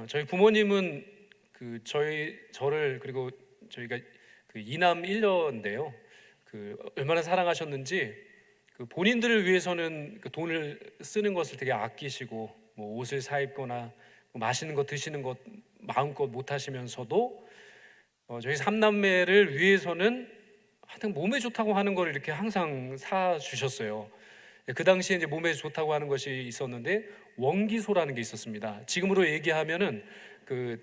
저희 부모님은 저를 그리고 저희가 이남 1녀인데요. 얼마나 사랑하셨는지 본인들을 위해서는 돈을 쓰는 것을 되게 아끼시고 뭐 옷을 사 입거나 뭐 맛있는 거 드시는 것 마음껏 못 하시면서도 저희 삼남매를 위해서는 하여튼 몸에 좋다고 하는 걸 이렇게 항상 사 주셨어요. 그 당시에 이제 몸에 좋다고 하는 것이 있었는데 원기소라는 게 있었습니다. 지금으로 얘기하면은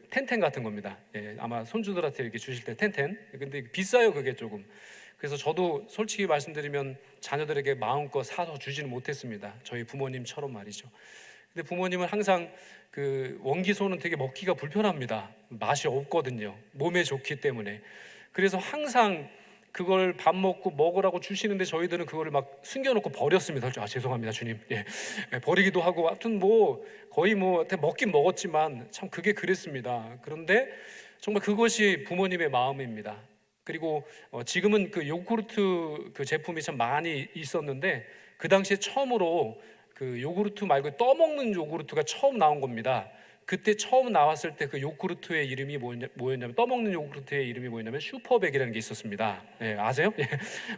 텐텐 같은 겁니다. 아마 손주들한테 이렇게 주실 때 텐텐. 근데 비싸요, 그게 조금. 그래서 저도 솔직히 말씀드리면 자녀들에게 마음껏 사서 주지는 못했습니다. 저희 부모님처럼 말이죠. 근데 부모님은 항상 원기소는 되게 먹기가 불편합니다. 맛이 없거든요. 몸에 좋기 때문에. 그래서 항상 그걸 밥 먹고 먹으라고 주시는데 저희들은 그거를 막 숨겨놓고 버렸습니다. 죄송합니다, 주님. 버리기도 하고, 하여튼 뭐 거의 뭐 먹긴 먹었지만 참 그게 그랬습니다. 그런데 정말 그것이 부모님의 마음입니다. 그리고 지금은 요구르트 제품이 참 많이 있었는데 그 당시에 처음으로 요구르트 말고 떠먹는 요구르트가 처음 나온 겁니다. 그때 처음 나왔을 때 요구르트의 이름이 뭐였냐면, 떠먹는 요구르트의 이름이 뭐였냐면 슈퍼백이라는 게 있었습니다. 아세요?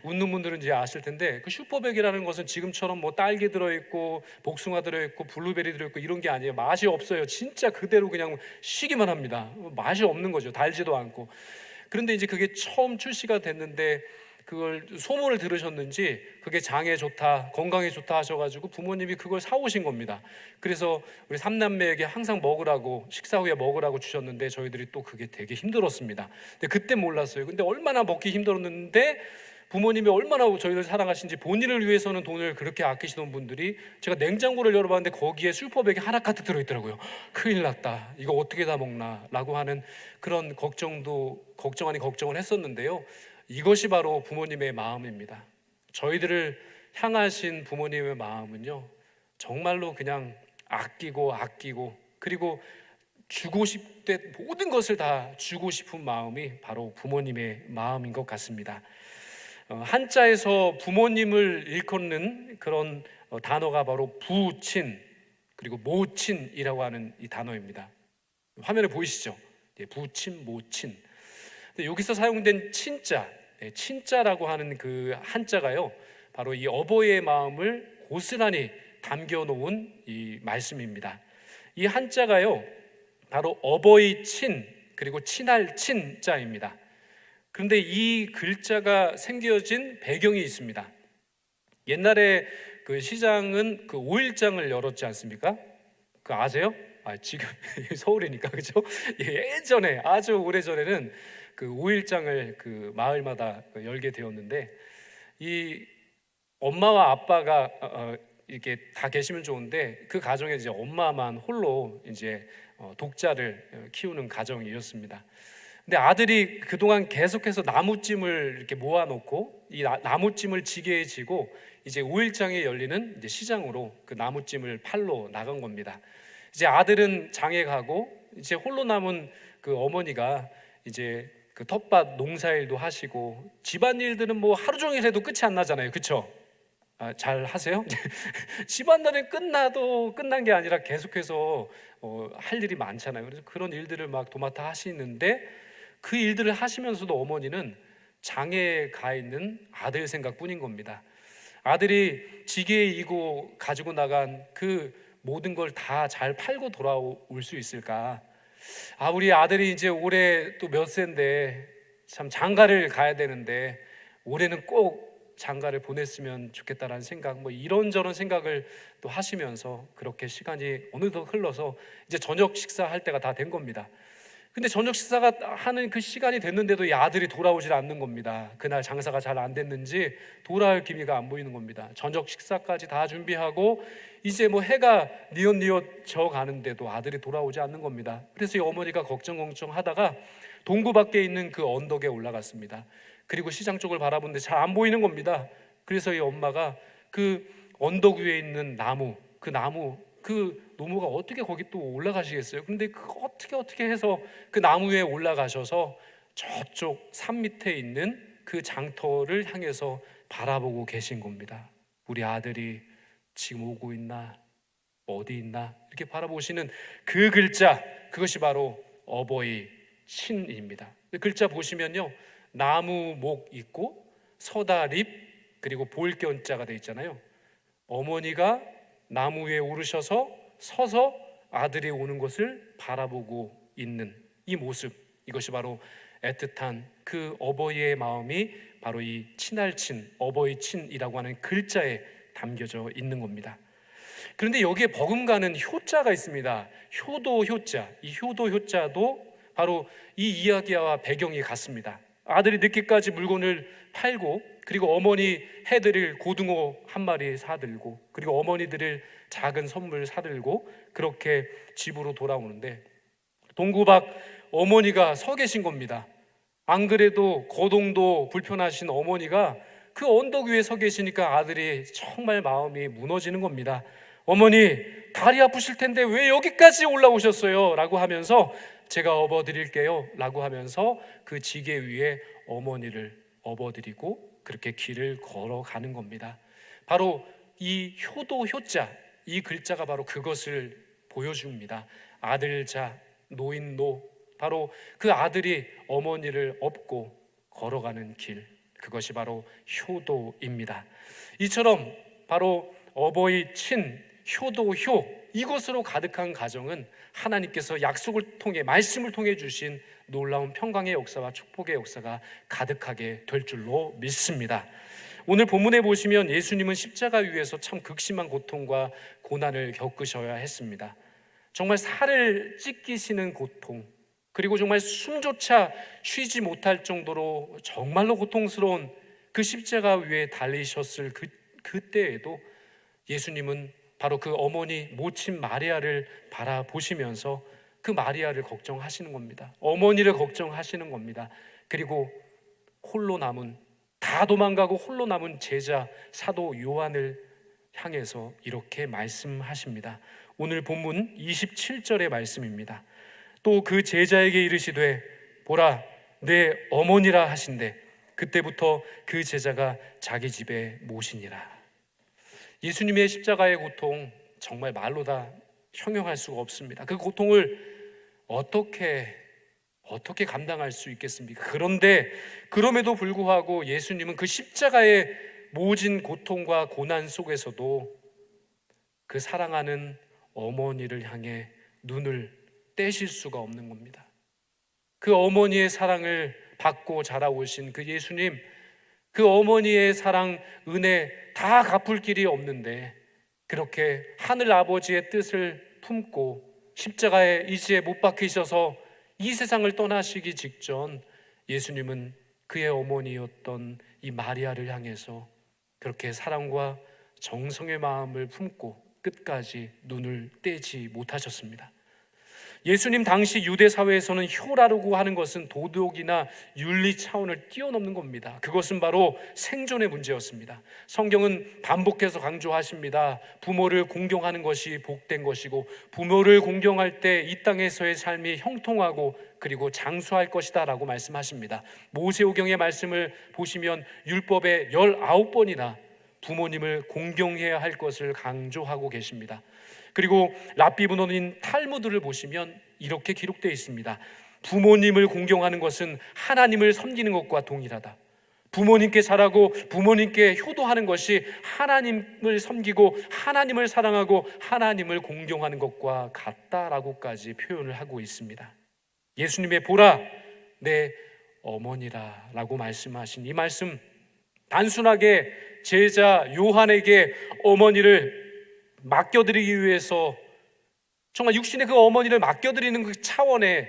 웃는 분들은 이제 아실 텐데, 슈퍼백이라는 것은 지금처럼 뭐 딸기 들어있고 복숭아 들어있고 블루베리 들어있고 이런 게 아니에요. 맛이 없어요. 진짜 그대로 그냥 쉬기만 합니다. 맛이 없는 거죠. 달지도 않고. 그런데 이제 그게 처음 출시가 됐는데 그걸 소문을 들으셨는지 그게 장에 좋다, 건강에 좋다 하셔가지고 부모님이 그걸 사오신 겁니다. 그래서 우리 삼남매에게 항상 먹으라고, 식사 후에 먹으라고 주셨는데 저희들이 또 그게 되게 힘들었습니다. 근데 그때 몰랐어요. 근데 얼마나 먹기 힘들었는데 부모님이 얼마나 저희를 사랑하신지, 본인을 위해서는 돈을 그렇게 아끼시던 분들이, 제가 냉장고를 열어봤는데 거기에 슈퍼백이 하나 가득 들어있더라고요. 큰일 났다, 이거 어떻게 다 먹나 라고 하는 그런 걱정 아닌 걱정을 했었는데요. 이것이 바로 부모님의 마음입니다. 저희들을 향하신 부모님의 마음은요, 정말로 그냥 아끼고 그리고 주고 싶대 모든 것을 다 주고 싶은 마음이 바로 부모님의 마음인 것 같습니다. 한자에서 부모님을 일컫는 그런 단어가 바로 부친 그리고 모친이라고 하는 이 단어입니다. 화면에 보이시죠? 부친, 모친. 여기서 사용된 친자, 친자라고 하는 그 한자가요, 바로 이 어버이의 마음을 고스란히 담겨놓은 이 말씀입니다. 이 한자가요, 바로 어버이 친 그리고 친할 친자입니다. 그런데 이 글자가 생겨진 배경이 있습니다. 옛날에 시장은 5일장을 열었지 않습니까? 아세요? 지금 서울이니까 그죠? 예전에, 아주 오래전에는 5일장을 마을마다 열게 되었는데, 이 엄마와 아빠가 이렇게 다 계시면 좋은데 그 가정에 이제 엄마만 홀로 이제 독자를 키우는 가정이었습니다. 근데 아들이 그동안 계속해서 나무찜을 이렇게 모아놓고 이 나무찜을 지게에 지고 이제 5일장에 열리는 이제 시장으로 그 나무찜을 팔러 나간 겁니다. 이제 아들은 장에 가고 이제 홀로 남은 어머니가 이제 텃밭 농사일도 하시고, 집안일들은 뭐 하루 종일 해도 끝이 안 나잖아요. 그렇죠? 잘 하세요? 집안일은 끝나도 끝난 게 아니라 계속해서 할 일이 많잖아요. 그래서 그런 일들을 막 도맡아 하시는데, 그 일들을 하시면서도 어머니는 장에 가 있는 아들 생각뿐인 겁니다. 아들이 지게에 이고 가지고 나간 그 모든 걸 다 잘 팔고 돌아올 수 있을까? 우리 아들이 이제 올해 또 몇 세인데 참 장가를 가야 되는데 올해는 꼭 장가를 보냈으면 좋겠다라는 생각, 뭐 이런저런 생각을 또 하시면서 그렇게 시간이 어느덧 흘러서 이제 저녁 식사할 때가 다 된 겁니다. 근데 저녁 식사가 하는 그 시간이 됐는데도 이 아들이 돌아오질 않는 겁니다. 그날 장사가 잘 안 됐는지 돌아올 기미가 안 보이는 겁니다. 저녁 식사까지 다 준비하고 이제 뭐 해가 뉘엿뉘엿 져 가는데도 아들이 돌아오지 않는 겁니다. 그래서 이 어머니가 걱정하다가 동구 밖에 있는 그 언덕에 올라갔습니다. 그리고 시장 쪽을 바라보는데 잘 안 보이는 겁니다. 그래서 이 엄마가 그 언덕 위에 있는 나무, 그 노무가 어떻게 거기 또 올라가시겠어요? 근데 어떻게 해서 그 나무 위에 올라가셔서 저쪽 산 밑에 있는 그 장터를 향해서 바라보고 계신 겁니다. 우리 아들이 지금 오고 있나? 어디 있나? 이렇게 바라보시는 그 글자, 그것이 바로 어버이 친입니다. 글자 보시면요, 나무 목 있고 서다립 그리고 볼견자가 되어 있잖아요. 어머니가 나무 위에 오르셔서 서서 아들이 오는 것을 바라보고 있는 이 모습, 이것이 바로 애틋한 그 어버이의 마음이 바로 이 친할친, 어버이 친이라고 하는 글자에 담겨져 있는 겁니다. 그런데 여기에 버금가는 효자가 있습니다. 효도 효자. 이 효도 효자도 바로 이 이야기와 배경이 같습니다. 아들이 늦게까지 물건을 팔고, 그리고 어머니 해드릴 고등어 한 마리 사들고, 그리고 어머니들을 작은 선물 사들고 그렇게 집으로 돌아오는데, 동구박 어머니가 서 계신 겁니다. 안 그래도 거동도 불편하신 어머니가 그 언덕 위에 서 계시니까 아들이 정말 마음이 무너지는 겁니다. 어머니, 다리 아프실 텐데 왜 여기까지 올라오셨어요? 라고 하면서 제가 업어드릴게요 라고 하면서 그 지게 위에 어머니를 업어드리고 그렇게 길을 걸어가는 겁니다. 바로 이 효도 효자, 이 글자가 바로 그것을 보여줍니다. 아들자, 노인노, 바로 그 아들이 어머니를 업고 걸어가는 길, 그것이 바로 효도입니다. 이처럼 바로 어버이 친, 효도 효, 이것으로 가득한 가정은 하나님께서 약속을 통해, 말씀을 통해 주신 놀라운 평강의 역사와 축복의 역사가 가득하게 될 줄로 믿습니다. 오늘 본문에 보시면 예수님은 십자가 위에서 참 극심한 고통과 고난을 겪으셔야 했습니다. 정말 살을 찢기시는 고통, 그리고 정말 숨조차 쉬지 못할 정도로 정말로 고통스러운 그 십자가 위에 달리셨을 그때에도 예수님은 바로 그 어머니 모친 마리아를 바라보시면서 그 마리아를 걱정하시는 겁니다. 어머니를 걱정하시는 겁니다. 그리고 홀로 남은, 다 도망가고 홀로 남은 제자 사도 요한을 향해서 이렇게 말씀하십니다. 오늘 본문 27절의 말씀입니다. 또 그 제자에게 이르시되 보라 내 어머니라 하신대 그때부터 그 제자가 자기 집에 모시니라. 예수님의 십자가의 고통, 정말 말로 다 형용할 수가 없습니다. 그 고통을 어떻게 감당할 수 있겠습니까? 그런데 그럼에도 불구하고 예수님은 그 십자가의 모진 고통과 고난 속에서도 그 사랑하는 어머니를 향해 눈을 떼실 수가 없는 겁니다. 그 어머니의 사랑을 받고 자라오신 그 예수님, 그 어머니의 사랑, 은혜 다 갚을 길이 없는데 그렇게 하늘 아버지의 뜻을 품고 십자가의 이지에 못 박히셔서 이 세상을 떠나시기 직전 예수님은 그의 어머니였던 이 마리아를 향해서 그렇게 사랑과 정성의 마음을 품고 끝까지 눈을 떼지 못하셨습니다. 예수님 당시 유대 사회에서는 효라고 하는 것은 도덕이나 윤리 차원을 뛰어넘는 겁니다. 그것은 바로 생존의 문제였습니다. 성경은 반복해서 강조하십니다. 부모를 공경하는 것이 복된 것이고 부모를 공경할 때 이 땅에서의 삶이 형통하고 그리고 장수할 것이다 라고 말씀하십니다. 모세오경의 말씀을 보시면 율법에 19번이나 부모님을 공경해야 할 것을 강조하고 계십니다. 그리고 랍비문헌인 탈무드를 보시면 이렇게 기록되어 있습니다. 부모님을 공경하는 것은 하나님을 섬기는 것과 동일하다. 부모님께 잘하고 부모님께 효도하는 것이 하나님을 섬기고 하나님을 사랑하고 하나님을 공경하는 것과 같다라고까지 표현을 하고 있습니다. 예수님의 보라 내 어머니라 라고 말씀하신 이 말씀, 단순하게 제자 요한에게 어머니를 맡겨드리기 위해서 정말 육신의 그 어머니를 맡겨드리는 그 차원의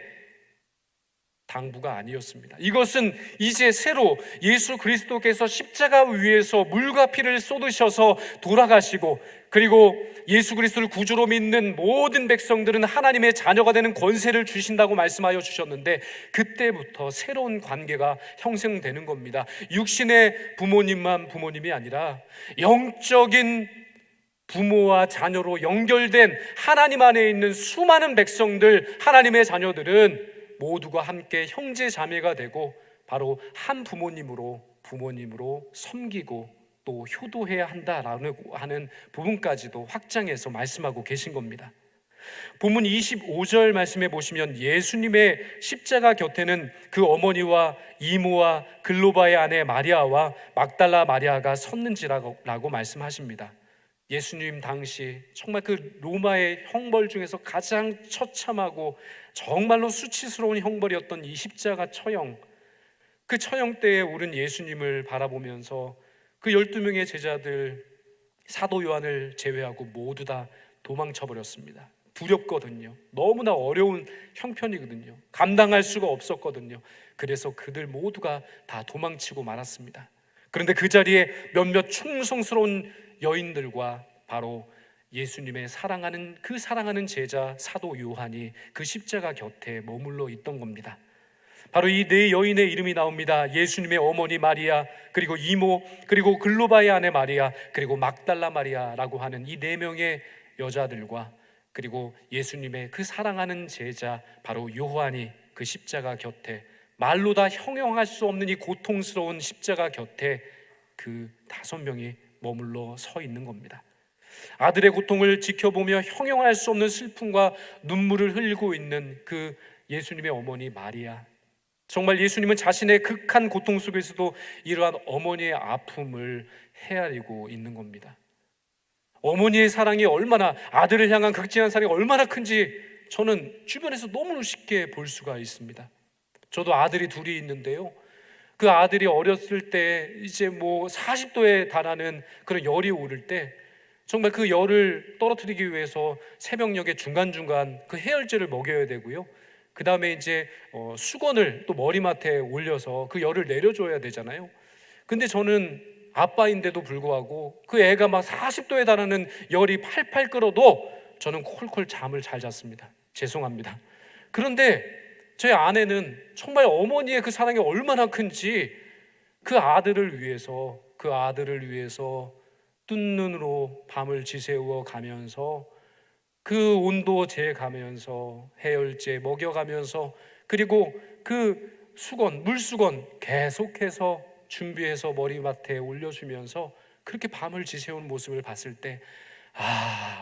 당부가 아니었습니다. 이것은 이제 새로 예수 그리스도께서 십자가 위에서 물과 피를 쏟으셔서 돌아가시고 그리고 예수 그리스도를 구주로 믿는 모든 백성들은 하나님의 자녀가 되는 권세를 주신다고 말씀하여 주셨는데 그때부터 새로운 관계가 형성되는 겁니다. 육신의 부모님만 부모님이 아니라 영적인 부모와 자녀로 연결된 하나님 안에 있는 수많은 백성들, 하나님의 자녀들은 모두가 함께 형제 자매가 되고 바로 한 부모님으로 섬기고 또 효도해야 한다라는 하는 부분까지도 확장해서 말씀하고 계신 겁니다. 본문 25절 말씀해 보시면 예수님의 십자가 곁에는 그 어머니와 이모와 글로바의 아내 마리아와 막달라 마리아가 섰는지라고 말씀하십니다. 예수님 당시 정말 그 로마의 형벌 중에서 가장 처참하고 정말로 수치스러운 형벌이었던 이 십자가 처형, 그 처형 때에 오른 예수님을 바라보면서 그 12명의 제자들, 사도 요한을 제외하고 모두 다 도망쳐 버렸습니다. 두렵거든요. 너무나 어려운 형편이거든요. 감당할 수가 없었거든요. 그래서 그들 모두가 다 도망치고 말았습니다. 그런데 그 자리에 몇몇 충성스러운 여인들과 바로 예수님의 사랑하는 제자 사도 요한이 그 십자가 곁에 머물러 있던 겁니다. 바로 이 네 여인의 이름이 나옵니다. 예수님의 어머니 마리아, 그리고 이모, 그리고 글로바의 아내 마리아, 그리고 막달라 마리아라고 하는 이 네 명의 여자들과 그리고 예수님의 그 사랑하는 제자 바로 요한이 그 십자가 곁에, 말로 다 형용할 수 없는 이 고통스러운 십자가 곁에 그 5명이 머물러 서 있는 겁니다. 아들의 고통을 지켜보며 형용할 수 없는 슬픔과 눈물을 흘리고 있는 그 예수님의 어머니 마리아, 정말 예수님은 자신의 극한 고통 속에서도 이러한 어머니의 아픔을 헤아리고 있는 겁니다. 어머니의 사랑이 얼마나, 아들을 향한 극진한 사랑이 얼마나 큰지 저는 주변에서 너무 쉽게 볼 수가 있습니다. 저도 아들이 둘이 있는데요, 그 아들이 어렸을 때 이제 뭐 40도에 달하는 그런 열이 오를 때 정말 그 열을 떨어뜨리기 위해서 새벽녘에 중간중간 그 해열제를 먹여야 되고요, 그 다음에 이제 수건을 또 머리맡에 올려서 그 열을 내려줘야 되잖아요. 근데 저는 아빠인데도 불구하고 그 애가 막 40도에 달하는 열이 팔팔 끓어도 저는 콜콜 잠을 잘 잤습니다. 죄송합니다. 그런데 저희 아내는 정말 어머니의 그 사랑이 얼마나 큰지 그 아들을 위해서 뜬 눈으로 밤을 지새워 가면서 그 온도 재가면서 해열제 먹여가면서 그리고 그 물수건 계속해서 준비해서 머리맡에 올려주면서 그렇게 밤을 지새우는 모습을 봤을 때,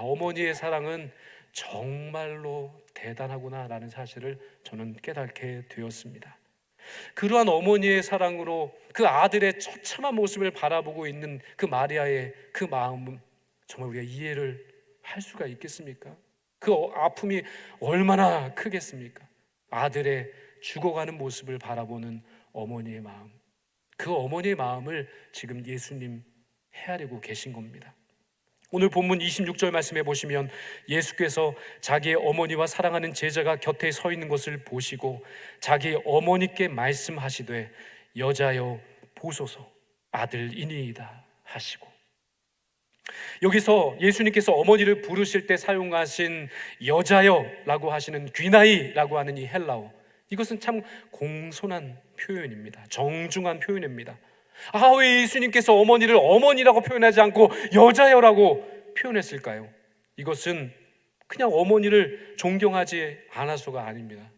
어머니의 사랑은 정말로 대단하구나라는 사실을 저는 깨닫게 되었습니다. 그러한 어머니의 사랑으로 그 아들의 처참한 모습을 바라보고 있는 그 마리아의 그 마음은 정말 우리가 이해를 할 수가 있겠습니까? 그 아픔이 얼마나 크겠습니까? 아들의 죽어가는 모습을 바라보는 어머니의 마음, 그 어머니의 마음을 지금 예수님 헤아리고 계신 겁니다. 오늘 본문 26절 말씀해 보시면 예수께서 자기의 어머니와 사랑하는 제자가 곁에 서 있는 것을 보시고 자기 어머니께 말씀하시되 여자여 보소서 아들이니이다 하시고, 여기서 예수님께서 어머니를 부르실 때 사용하신 여자여라고 하시는 귀나이라고 하는 이 헬라어, 이것은 참 공손한 표현입니다. 정중한 표현입니다. 왜 예수님께서 어머니를 어머니라고 표현하지 않고 여자여라고 표현했을까요? 이것은 그냥 어머니를 존경하지 않아서가 아닙니다.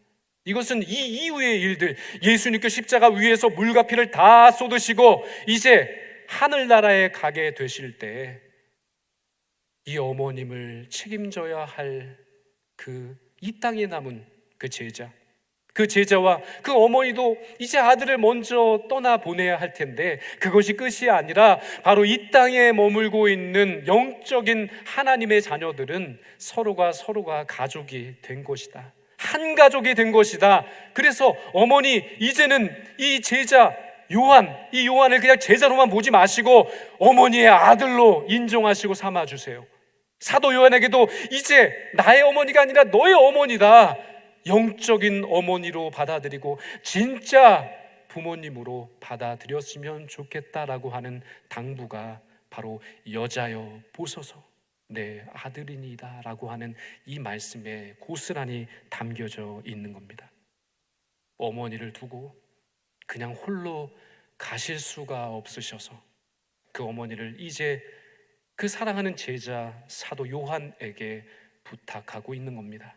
이것은 이 이후의 일들, 예수님께서 십자가 위에서 물과 피를 다 쏟으시고 이제 하늘나라에 가게 되실 때 이 어머님을 책임져야 할 이 땅에 남은 그 제자와 그 어머니도 이제 아들을 먼저 떠나보내야 할 텐데, 그것이 끝이 아니라 바로 이 땅에 머물고 있는 영적인 하나님의 자녀들은 서로가 가족이 된 것이다. 한 가족이 된 것이다. 그래서 어머니, 이제는 이 제자 이 요한을 그냥 제자로만 보지 마시고 어머니의 아들로 인정하시고 삼아주세요. 사도 요한에게도 이제 나의 어머니가 아니라 너의 어머니다, 영적인 어머니로 받아들이고 진짜 부모님으로 받아들였으면 좋겠다라고 하는 당부가 바로 여자여 보소서 내 아들이니이다 라고 하는 이 말씀에 고스란히 담겨져 있는 겁니다. 어머니를 두고 그냥 홀로 가실 수가 없으셔서 그 어머니를 이제 그 사랑하는 제자 사도 요한에게 부탁하고 있는 겁니다.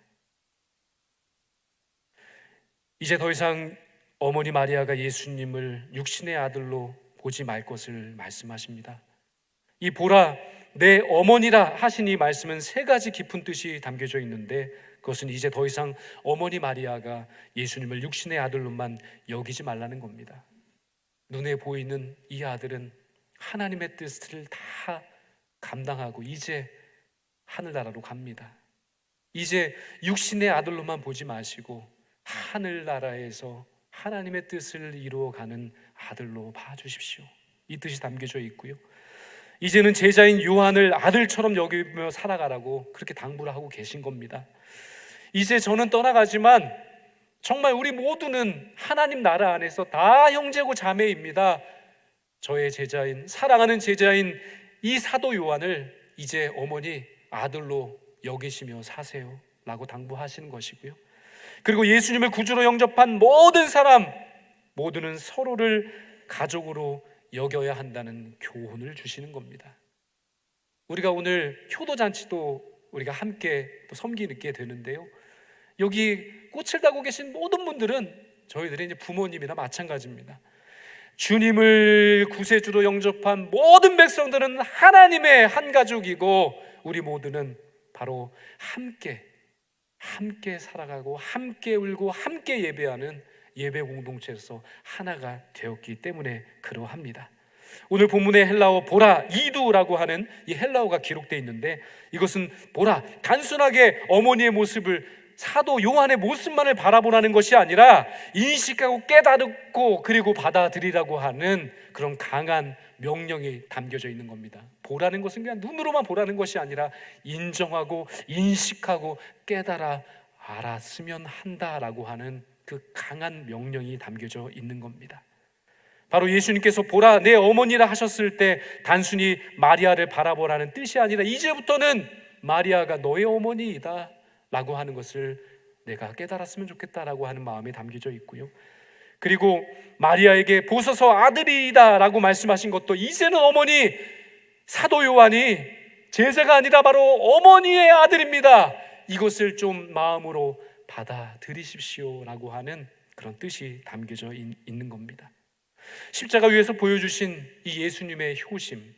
이제 더 이상 어머니 마리아가 예수님을 육신의 아들로 보지 말 것을 말씀하십니다. 이 보라, 내 어머니라 하신 이 말씀은 세 가지 깊은 뜻이 담겨져 있는데, 그것은 이제 더 이상 어머니 마리아가 예수님을 육신의 아들로만 여기지 말라는 겁니다. 눈에 보이는 이 아들은 하나님의 뜻을 다 감당하고 이제 하늘나라로 갑니다. 이제 육신의 아들로만 보지 마시고 하늘나라에서 하나님의 뜻을 이루어가는 아들로 봐주십시오. 이 뜻이 담겨져 있고요, 이제는 제자인 요한을 아들처럼 여기며 살아가라고 그렇게 당부를 하고 계신 겁니다. 이제 저는 떠나가지만 정말 우리 모두는 하나님 나라 안에서 다 형제고 자매입니다. 저의 제자인, 사랑하는 제자인 이 사도 요한을 이제 어머니 아들로 여기시며 사세요 라고 당부하시는 것이고요, 그리고 예수님을 구주로 영접한 모든 사람 모두는 서로를 가족으로 여겨야 한다는 교훈을 주시는 겁니다. 우리가 오늘 효도잔치도 우리가 함께 또 섬기게 되는데요, 여기 꽃을 달고 계신 모든 분들은 저희들의 이제 부모님이나 마찬가지입니다. 주님을 구세주로 영접한 모든 백성들은 하나님의 한 가족이고, 우리 모두는 바로 함께 살아가고 함께 울고 함께 예배하는 예배 공동체에서 하나가 되었기 때문에 그러합니다. 오늘 본문의 헬라어 보라 이두라고 하는 이 헬라어가 기록되어 있는데, 이것은 보라, 단순하게 어머니의 모습을, 사도 요한의 모습만을 바라보라는 것이 아니라 인식하고 깨닫고 그리고 받아들이라고 하는 그런 강한 명령이 담겨져 있는 겁니다. 보라는 것은 그냥 눈으로만 보라는 것이 아니라 인정하고 인식하고 깨달아 알았으면 한다라고 하는 그 강한 명령이 담겨져 있는 겁니다. 바로 예수님께서 보라 내 어머니라 하셨을 때 단순히 마리아를 바라보라는 뜻이 아니라 이제부터는 마리아가 너의 어머니이다 라고 하는 것을 내가 깨달았으면 좋겠다라고 하는 마음이 담겨져 있고요, 그리고 마리아에게 보소서 아들이다 라고 말씀하신 것도 이제는 어머니, 사도 요한이 제자가 아니라 바로 어머니의 아들입니다, 이것을 좀 마음으로 받아들이십시오 라고 하는 그런 뜻이 담겨져 있는 겁니다. 십자가 위에서 보여주신 이 예수님의 효심,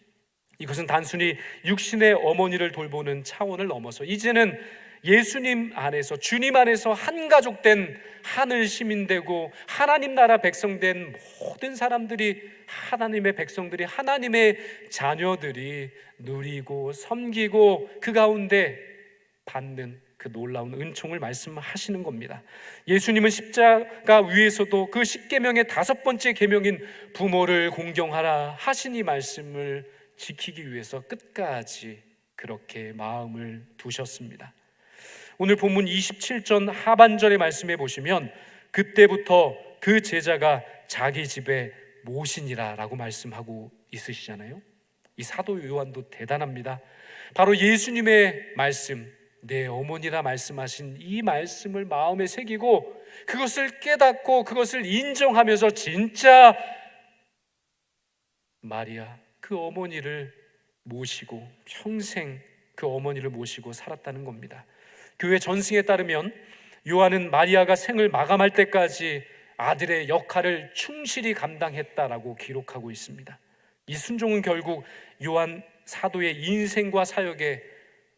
이것은 단순히 육신의 어머니를 돌보는 차원을 넘어서 이제는 예수님 안에서, 주님 안에서 한 가족된 하늘 시민되고 하나님 나라 백성된 모든 사람들이, 하나님의 백성들이, 하나님의 자녀들이 누리고 섬기고 그 가운데 받는 그 놀라운 은총을 말씀하시는 겁니다. 예수님은 십자가 위에서도 그 십계명의 5번째 계명인 부모를 공경하라 하신 이 말씀을 지키기 위해서 끝까지 그렇게 마음을 두셨습니다. 오늘 본문 27절 하반절의 말씀에 보시면 그때부터 그 제자가 자기 집에 모시니라 라고 말씀하고 있으시잖아요. 이 사도 요한도 대단합니다. 바로 예수님의 말씀, 내 어머니라 말씀하신 이 말씀을 마음에 새기고 그것을 깨닫고 그것을 인정하면서 진짜 마리아, 그 어머니를 모시고 평생 그 어머니를 모시고 살았다는 겁니다. 교회 전승에 따르면 요한은 마리아가 생을 마감할 때까지 아들의 역할을 충실히 감당했다라고 기록하고 있습니다. 이 순종은 결국 요한 사도의 인생과 사역에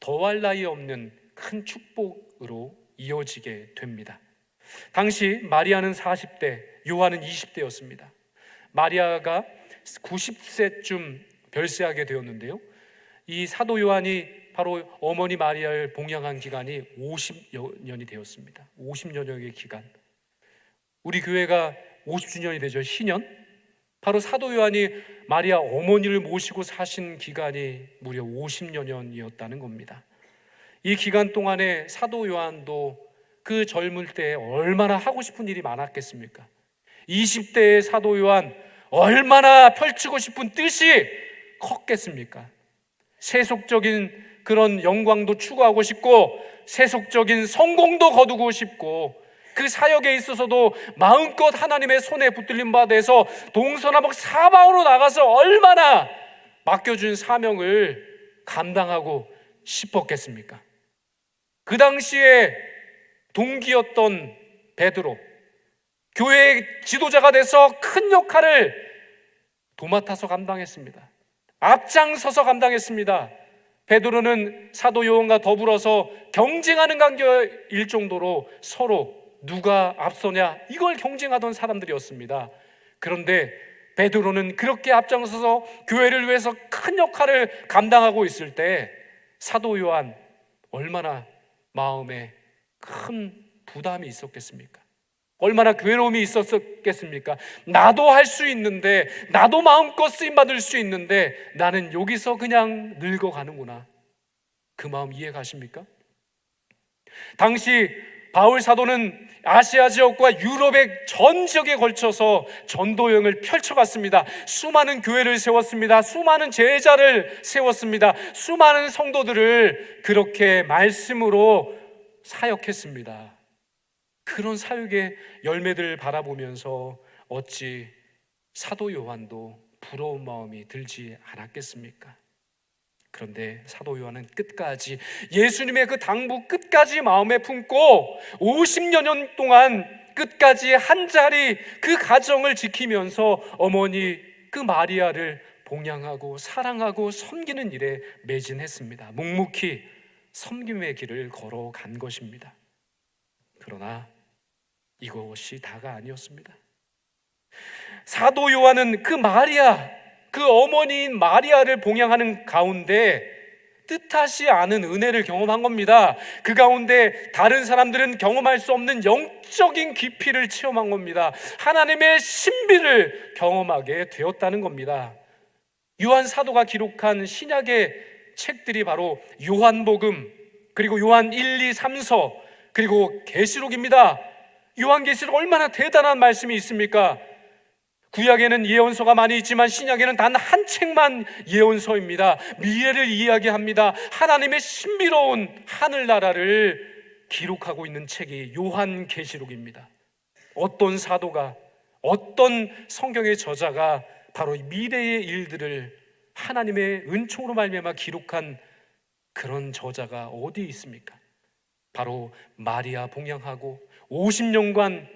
더할 나위 없는 큰 축복으로 이어지게 됩니다. 당시 마리아는 40대, 요한은 20대였습니다. 마리아가 90세쯤 별세하게 되었는데요, 이 사도 요한이 바로 어머니 마리아를 봉양한 기간이 50여 년이 되었습니다. 50년여의 기간. 우리 교회가 50주년이 되죠. 신년. 바로 사도 요한이 마리아 어머니를 모시고 사신 기간이 무려 50여 년이었다는 겁니다. 이 기간 동안에 사도 요한도 그 젊을 때 얼마나 하고 싶은 일이 많았겠습니까? 20대의 사도 요한 얼마나 펼치고 싶은 뜻이 컸겠습니까? 세속적인 그런 영광도 추구하고 싶고 세속적인 성공도 거두고 싶고 그 사역에 있어서도 마음껏 하나님의 손에 붙들림 받아서 동서남북 사방으로 나가서 얼마나 맡겨준 사명을 감당하고 싶었겠습니까? 그 당시에 동기였던 베드로, 교회의 지도자가 돼서 큰 역할을 도맡아서 감당했습니다. 앞장서서 감당했습니다. 베드로는 사도 요한과 더불어서 경쟁하는 관계일 정도로 서로 누가 앞서냐 이걸 경쟁하던 사람들이었습니다. 그런데 베드로는 그렇게 앞장서서 교회를 위해서 큰 역할을 감당하고 있을 때 사도 요한 얼마나 마음에 큰 부담이 있었겠습니까? 얼마나 괴로움이 있었겠습니까? 나도 할 수 있는데, 나도 마음껏 쓰임받을 수 있는데 나는 여기서 그냥 늙어가는구나. 그 마음 이해 가십니까? 당시 바울 사도는 아시아 지역과 유럽의 전 지역에 걸쳐서 전도 여행을 펼쳐갔습니다. 수많은 교회를 세웠습니다. 수많은 제자를 세웠습니다. 수많은 성도들을 그렇게 말씀으로 사역했습니다. 그런 사역의 열매들을 바라보면서 어찌 사도 요한도 부러운 마음이 들지 않았겠습니까? 그런데 사도 요한은 끝까지 예수님의 그 당부 끝까지 마음에 품고 50여 년 동안 끝까지 한 자리 그 가정을 지키면서 어머니 그 마리아를 봉양하고 사랑하고 섬기는 일에 매진했습니다. 묵묵히 섬김의 길을 걸어간 것입니다. 그러나 이것이 다가 아니었습니다. 사도 요한은 그 마리아, 그 어머니인 마리아를 봉양하는 가운데 뜻하지 않은 은혜를 경험한 겁니다. 그 가운데 다른 사람들은 경험할 수 없는 영적인 깊이를 체험한 겁니다. 하나님의 신비를 경험하게 되었다는 겁니다. 요한 사도가 기록한 신약의 책들이 바로 요한복음, 그리고 요한 1, 2, 3서, 그리고 계시록입니다. 요한계시록 얼마나 대단한 말씀이 있습니까? 구약에는 예언서가 많이 있지만 신약에는 단 한 책만 예언서입니다. 미래를 이야기합니다. 하나님의 신비로운 하늘나라를 기록하고 있는 책이 요한계시록입니다. 어떤 사도가, 어떤 성경의 저자가 바로 미래의 일들을 하나님의 은총으로 말미암아 기록한 그런 저자가 어디 있습니까? 바로 마리아 봉양하고 50년간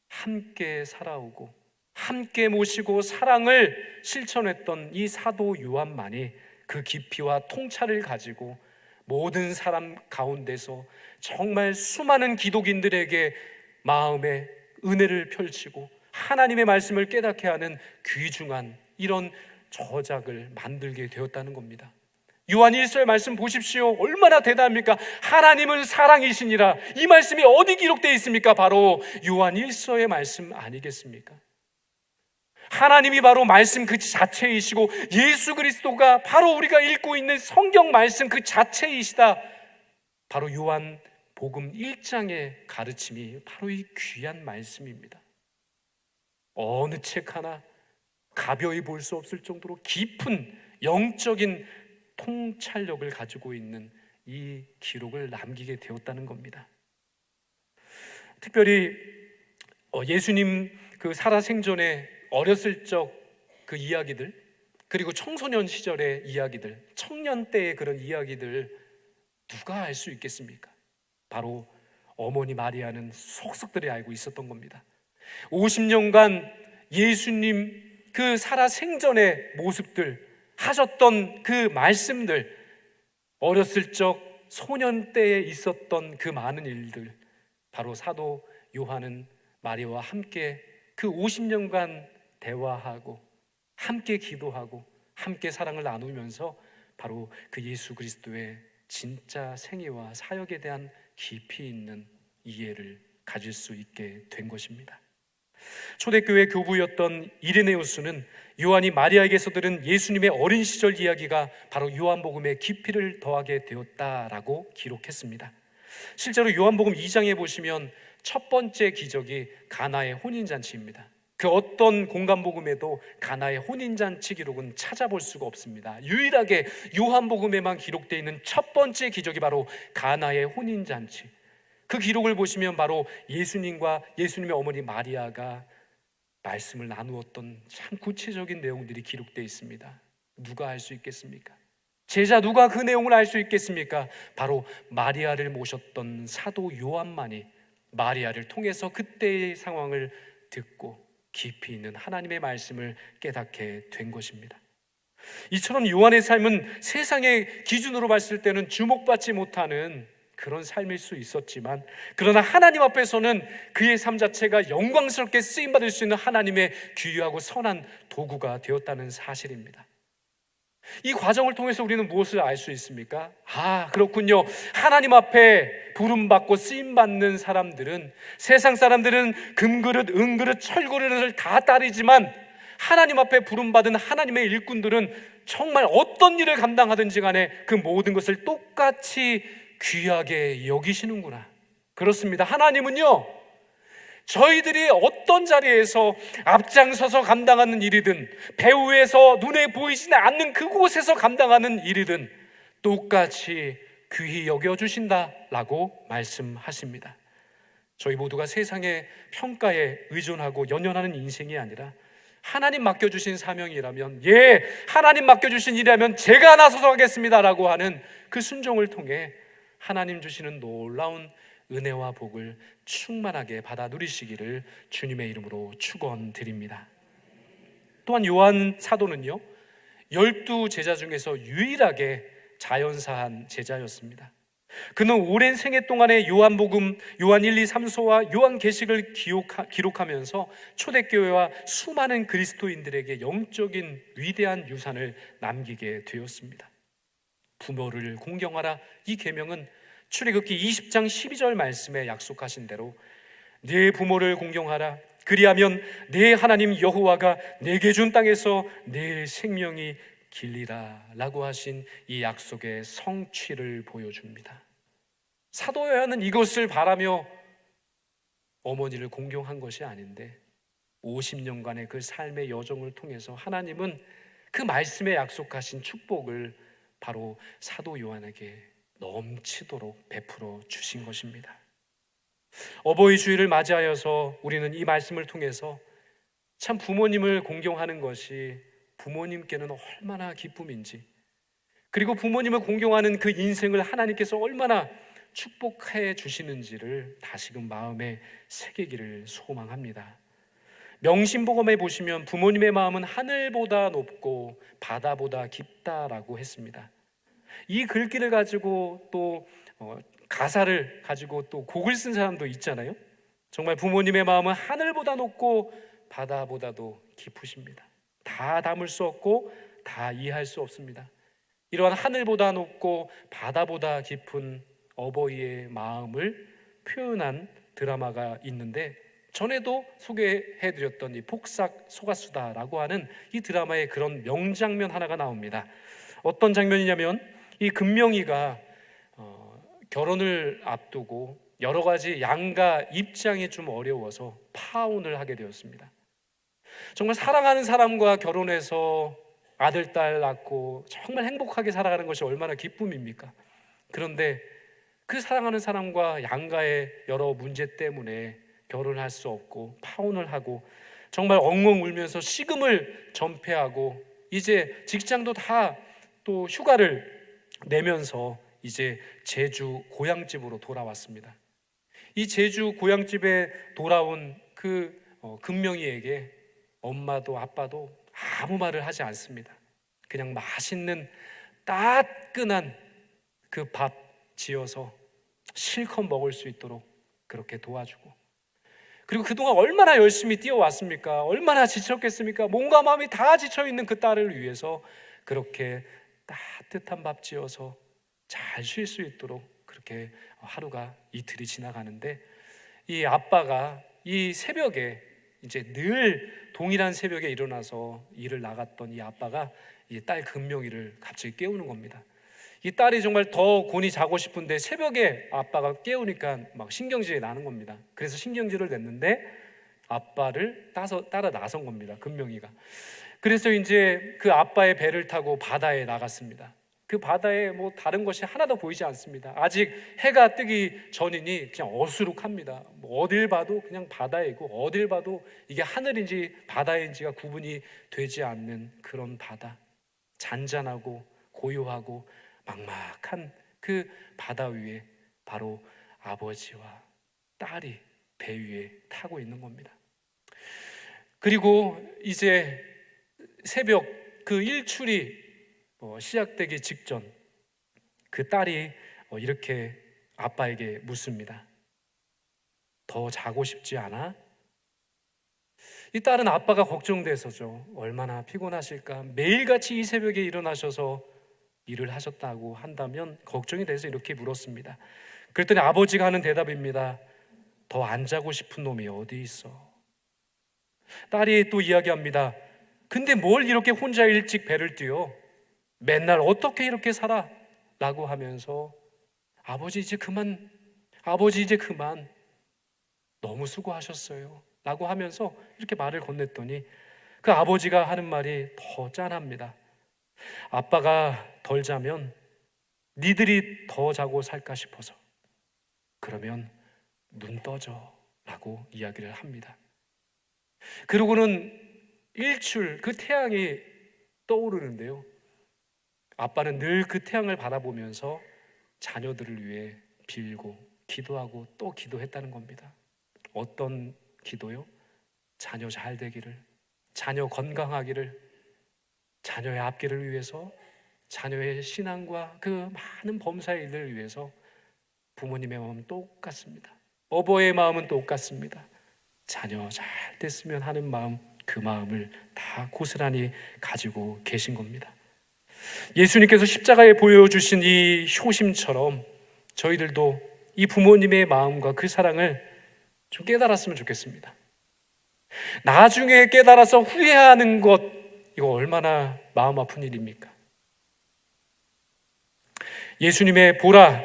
함께 살아오고 함께 모시고 사랑을 실천했던 이 사도 요한만이 그 깊이와 통찰을 가지고 모든 사람 가운데서 정말 수많은 기독인들에게 마음의 은혜를 펼치고 하나님의 말씀을 깨닫게 하는 귀중한 이런 저작을 만들게 되었다는 겁니다. 요한 1서의 말씀 보십시오. 얼마나 대단합니까? 하나님은 사랑이시니라. 이 말씀이 어디 기록되어 있습니까? 바로 요한 1서의 말씀 아니겠습니까? 하나님이 바로 말씀 그 자체이시고 예수 그리스도가 바로 우리가 읽고 있는 성경 말씀 그 자체이시다. 바로 요한 복음 1장의 가르침이 바로 이 귀한 말씀입니다. 어느 책 하나 가벼이 볼 수 없을 정도로 깊은 영적인 통찰력을 가지고 있는 이 기록을 남기게 되었다는 겁니다. 특별히 예수님 그 살아생전에 어렸을 적 그 이야기들, 그리고 청소년 시절의 이야기들, 청년 때의 그런 이야기들 누가 알 수 있겠습니까? 바로 어머니 마리아는 속속들이 알고 있었던 겁니다. 50년간 예수님 그 살아생전의 모습들, 하셨던 그 말씀들, 어렸을 적 소년 때에 있었던 그 많은 일들, 바로 사도 요한은 마리아와 함께 그 50년간 대화하고 함께 기도하고 함께 사랑을 나누면서 바로 그 예수 그리스도의 진짜 생애와 사역에 대한 깊이 있는 이해를 가질 수 있게 된 것입니다. 초대교회 교부였던 이레네우스는 요한이 마리아에게서 들은 예수님의 어린 시절 이야기가 바로 요한복음의 깊이를 더하게 되었다라고 기록했습니다. 실제로 요한복음 2장에 보시면 첫 번째 기적이 가나의 혼인잔치입니다. 그 어떤 공간복음에도 가나의 혼인잔치 기록은 찾아볼 수가 없습니다. 유일하게 요한복음에만 기록되어 있는 첫 번째 기적이 바로 가나의 혼인잔치. 그 기록을 보시면 바로 예수님과 예수님의 어머니 마리아가 말씀을 나누었던 참 구체적인 내용들이 기록되어 있습니다. 누가 알 수 있겠습니까? 제자 누가 그 내용을 알 수 있겠습니까? 바로 마리아를 모셨던 사도 요한만이 마리아를 통해서 그때의 상황을 듣고 깊이 있는 하나님의 말씀을 깨닫게 된 것입니다. 이처럼 요한의 삶은 세상의 기준으로 봤을 때는 주목받지 못하는 그런 삶일 수 있었지만, 그러나 하나님 앞에서는 그의 삶 자체가 영광스럽게 쓰임받을 수 있는 하나님의 귀하고 선한 도구가 되었다는 사실입니다. 이 과정을 통해서 우리는 무엇을 알 수 있습니까? 그렇군요. 하나님 앞에 부름받고 쓰임받는 사람들은, 세상 사람들은 금그릇, 은그릇, 철그릇을 다 따르지만 하나님 앞에 부름받은 하나님의 일꾼들은 정말 어떤 일을 감당하든지 간에 그 모든 것을 똑같이 귀하게 여기시는구나. 그렇습니다. 하나님은요, 저희들이 어떤 자리에서 앞장서서 감당하는 일이든, 배후에서 눈에 보이지 않는 그곳에서 감당하는 일이든 똑같이 귀히 여겨주신다라고 말씀하십니다. 저희 모두가 세상의 평가에 의존하고 연연하는 인생이 아니라 하나님 맡겨주신 사명이라면, 하나님 맡겨주신 일이라면 제가 나서서 하겠습니다라고 하는 그 순종을 통해 하나님 주시는 놀라운 은혜와 복을 충만하게 받아 누리시기를 주님의 이름으로 축원드립니다. 또한 요한 사도는요, 12 제자 중에서 유일하게 자연사한 제자였습니다. 그는 오랜 생애 동안에 요한복음, 요한 1, 2, 3서와 요한계시를 기록하면서 초대교회와 수많은 그리스도인들에게 영적인 위대한 유산을 남기게 되었습니다. 부모를 공경하라, 이 계명은 출애굽기 20장 12절 말씀에 약속하신 대로 네 부모를 공경하라, 그리하면 네 하나님 여호와가 내게 준 땅에서 네 생명이 길리라 라고 하신 이 약속의 성취를 보여줍니다. 사도 요한은 이것을 바라며 어머니를 공경한 것이 아닌데 50년간의 그 삶의 여정을 통해서 하나님은 그 말씀에 약속하신 축복을 바로 사도 요한에게 넘치도록 베풀어 주신 것입니다. 어버이 주일을 맞이하여서 우리는 이 말씀을 통해서 참 부모님을 공경하는 것이 부모님께는 얼마나 기쁨인지, 그리고 부모님을 공경하는 그 인생을 하나님께서 얼마나 축복해 주시는지를 다시금 마음에 새기기를 소망합니다. 명심보감에 보시면 부모님의 마음은 하늘보다 높고 바다보다 깊다라고 했습니다. 이 글귀를 가지고 또 가사를 가지고 또 곡을 쓴 사람도 있잖아요. 정말 부모님의 마음은 하늘보다 높고 바다보다도 깊으십니다. 다 담을 수 없고 다 이해할 수 없습니다. 이러한 하늘보다 높고 바다보다 깊은 어버이의 마음을 표현한 드라마가 있는데, 전에도 소개해드렸던 이 폭삭 소가수다라고 하는 이 드라마의 그런 명장면 하나가 나옵니다. 어떤 장면이냐면, 이 금명이가 결혼을 앞두고 여러 가지 양가 입장이 좀 어려워서 파혼을 하게 되었습니다. 정말 사랑하는 사람과 결혼해서 아들, 딸 낳고 정말 행복하게 살아가는 것이 얼마나 기쁨입니까? 그런데 그 사랑하는 사람과 양가의 여러 문제 때문에 결혼할 수 없고 파혼을 하고 정말 엉엉 울면서 식음을 전폐하고 이제 직장도 다 또 휴가를 내면서 이제 제주 고향집으로 돌아왔습니다. 이 제주 고향집에 돌아온 그 금명이에게 엄마도 아빠도 아무 말을 하지 않습니다. 그냥 맛있는 따끈한 그 밥 지어서 실컷 먹을 수 있도록 그렇게 도와주고, 그리고 그동안 얼마나 열심히 뛰어왔습니까? 얼마나 지쳤겠습니까? 몸과 마음이 다 지쳐있는 그 딸을 위해서 그렇게 따뜻한 밥 지어서 잘 쉴 수 있도록 그렇게 하루가 이틀이 지나가는데, 이 아빠가 이 새벽에 이제 늘 동일한 새벽에 일어나서 일을 나갔던 이 아빠가 이 딸 금명이를 갑자기 깨우는 겁니다. 이 딸이 정말 더 곤히 자고 싶은데 새벽에 아빠가 깨우니까 막 신경질이 나는 겁니다. 그래서 신경질을 냈는데 아빠를 따라 나선 겁니다, 금명이가. 그래서 이제 그 아빠의 배를 타고 바다에 나갔습니다. 그 바다에 뭐 다른 것이 하나도 보이지 않습니다. 아직 해가 뜨기 전이니 그냥 어수룩합니다. 뭐 어딜 봐도 그냥 바다이고 어딜 봐도 이게 하늘인지 바다인지가 구분이 되지 않는 그런 바다, 잔잔하고 고요하고 막막한 그 바다 위에 바로 아버지와 딸이 배 위에 타고 있는 겁니다. 그리고 이제 새벽 그 일출이 시작되기 직전 그 딸이 이렇게 아빠에게 묻습니다. 더 자고 싶지 않아? 이 딸은 아빠가 걱정돼서죠. 얼마나 피곤하실까. 매일같이 이 새벽에 일어나셔서 일을 하셨다고 한다면 걱정이 돼서 이렇게 물었습니다. 그랬더니 아버지가 하는 대답입니다. 더 안 자고 싶은 놈이 어디 있어? 딸이 또 이야기합니다. 근데 뭘 이렇게 혼자 일찍 배를 뛰어? 맨날 어떻게 이렇게 살아? 라고 하면서 아버지 이제 그만, 아버지 이제 그만, 너무 수고하셨어요 라고 하면서 이렇게 말을 건넸더니 그 아버지가 하는 말이 더 짠합니다. 아빠가 덜 자면 니들이 더 자고 살까 싶어서. 그러면 눈 떠져 라고 이야기를 합니다. 그러고는 일출, 그 태양이 떠오르는데요, 아빠는 늘 그 태양을 바라보면서 자녀들을 위해 빌고 기도하고 또 기도했다는 겁니다. 어떤 기도요? 자녀 잘 되기를, 자녀 건강하기를, 자녀의 앞길을 위해서, 자녀의 신앙과 그 많은 범사의 일들을 위해서. 부모님의 마음은 똑같습니다. 어버이의 마음은 똑같습니다. 자녀 잘 됐으면 하는 마음, 그 마음을 다 고스란히 가지고 계신 겁니다. 예수님께서 십자가에 보여주신 이 효심처럼 저희들도 이 부모님의 마음과 그 사랑을 좀 깨달았으면 좋겠습니다. 나중에 깨달아서 후회하는 것, 이거 얼마나 마음 아픈 일입니까? 예수님의 보라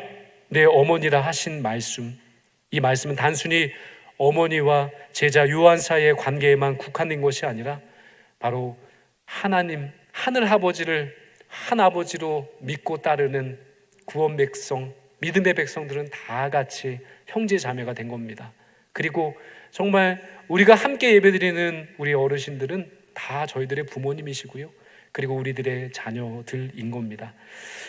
내 어머니라 하신 말씀, 이 말씀은 단순히 어머니와 제자 요한 사이의 관계에만 국한된 것이 아니라 바로 하나님, 하늘 아버지를 한 아버지로 믿고 따르는 구원 백성, 믿음의 백성들은 다 같이 형제 자매가 된 겁니다. 그리고 정말 우리가 함께 예배드리는 우리 어르신들은 다 저희들의 부모님이시고요, 그리고 우리들의 자녀들인 겁니다.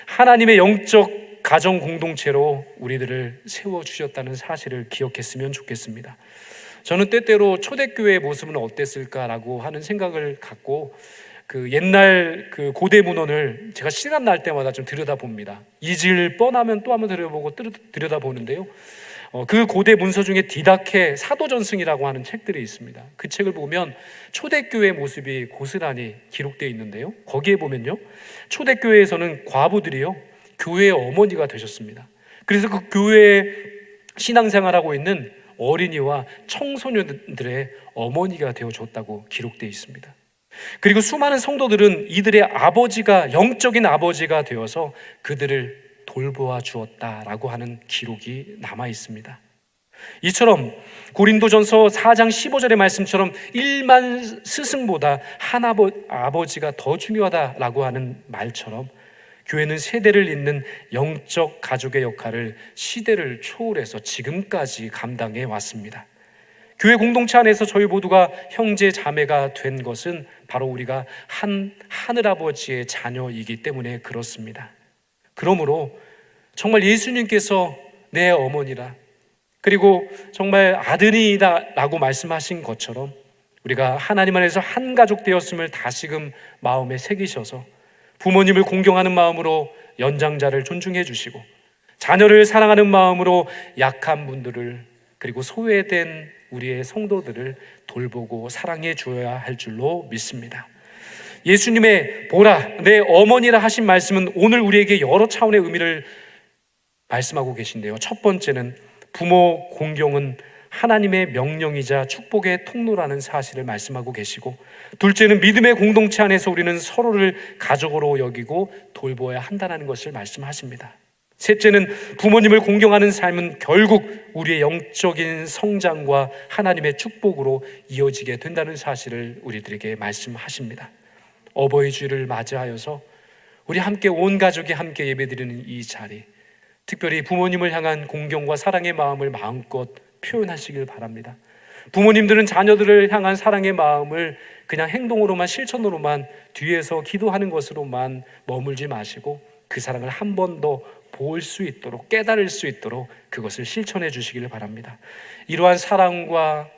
하나님의 영적 가정 공동체로 우리들을 세워주셨다는 사실을 기억했으면 좋겠습니다. 저는 때때로 초대교회의 모습은 어땠을까라고 하는 생각을 갖고 그 옛날 그 고대 문헌을 제가 시간 날 때마다 좀 들여다봅니다. 잊을 뻔하면 또 한번 들여다보는데요, 그 고대 문서 중에 디다케 사도전승이라고 하는 책들이 있습니다. 그 책을 보면 초대교회의 모습이 고스란히 기록되어 있는데요, 거기에 보면요, 초대교회에서는 과부들이요 교회의 어머니가 되셨습니다. 그래서 그 교회에 신앙생활하고 있는 어린이와 청소년들의 어머니가 되어줬다고 기록되어 있습니다. 그리고 수많은 성도들은 이들의 아버지가, 영적인 아버지가 되어서 그들을 돌보아 주었다라고 하는 기록이 남아 있습니다. 이처럼 고린도전서 4장 15절의 말씀처럼 1만 스승보다 한 아버지가 더 중요하다라고 하는 말처럼 교회는 세대를 잇는 영적 가족의 역할을 시대를 초월해서 지금까지 감당해 왔습니다. 교회 공동체 안에서 저희 모두가 형제 자매가 된 것은 바로 우리가 한 하늘아버지의 자녀이기 때문에 그렇습니다. 그러므로 정말 예수님께서 내 어머니라, 그리고 정말 아들이다 라고 말씀하신 것처럼 우리가 하나님 안에서 한 가족 되었음을 다시금 마음에 새기셔서 부모님을 공경하는 마음으로 연장자를 존중해 주시고 자녀를 사랑하는 마음으로 약한 분들을, 그리고 소외된 우리의 성도들을 돌보고 사랑해 주어야 할 줄로 믿습니다. 예수님의 보라 내 어머니라 하신 말씀은 오늘 우리에게 여러 차원의 의미를 말씀하고 계신데요, 첫 번째는 부모 공경은 하나님의 명령이자 축복의 통로라는 사실을 말씀하고 계시고, 둘째는 믿음의 공동체 안에서 우리는 서로를 가족으로 여기고 돌보아야 한다는 것을 말씀하십니다. 셋째는 부모님을 공경하는 삶은 결국 우리의 영적인 성장과 하나님의 축복으로 이어지게 된다는 사실을 우리들에게 말씀하십니다. 어버이 주일을 맞이하여서 우리 함께 온 가족이 함께 예배드리는 이 자리, 특별히 부모님을 향한 공경과 사랑의 마음을 마음껏 표현하시길 바랍니다. 부모님들은 자녀들을 향한 사랑의 마음을 그냥 행동으로만, 실천으로만, 뒤에서 기도하는 것으로만 머물지 마시고 그 사랑을 한 번 더 볼 수 있도록, 깨달을 수 있도록 그것을 실천해 주시기를 바랍니다. 이러한 사랑과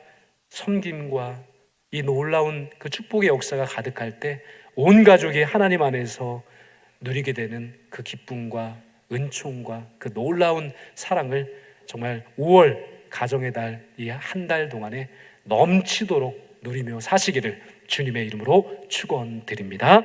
섬김과 이 놀라운 그 축복의 역사가 가득할 때 온 가족이 하나님 안에서 누리게 되는 그 기쁨과 은총과 그 놀라운 사랑을 정말 5월 가정의 달 이 한 달 동안에 넘치도록 누리며 사시기를 주님의 이름으로 축원드립니다.